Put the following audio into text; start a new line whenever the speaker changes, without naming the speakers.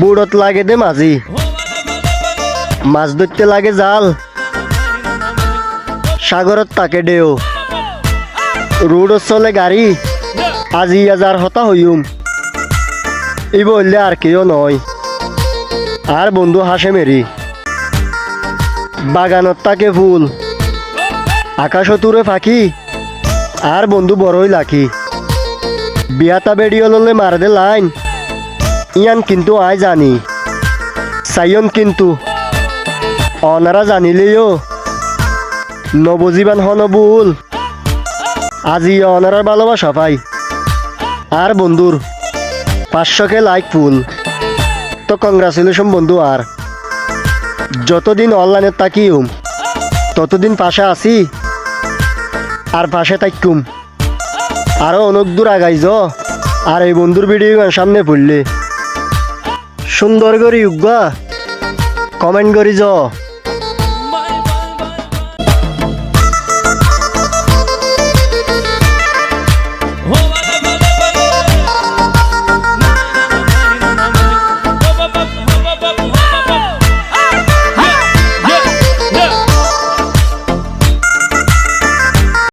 বুড়ত লাগে দে মাঝি, মাছ ধরতে লাগে জাল, সাগরত তাকে ডেও, রোড চলে গাড়ি, আজি যার হতা হইম, এই বললে আর কেউ নয়। আর বন্ধু হাসে মেরি, বাগানত তাকে ফুল, আকাশ তুরে ফাঁকি, আর বন্ধু বড়ই লাখি। বিয়াতা বেড়িয়ে ললে মার দে লাইন, ইয়ান কিন্তু আয় জানি, সাইয়ন কিন্তু অনারা জানিলেও নবজীবন হন বুল, আজি অনারার ভালোবাসা পাই। আর বন্ধুর 500কে লাইক ফুল, তো কংগ্রাচুলেশন বন্ধু। আর যতদিন অনলাইনে তাকিউম ততদিন পাশে আছি, আর পাশে তাকুম, আরো অনেক দূর আগাই য। আর এই বন্ধুর ভিডিও সামনে পড়লে সুন্দর করি উগা কমেন্ট করি য।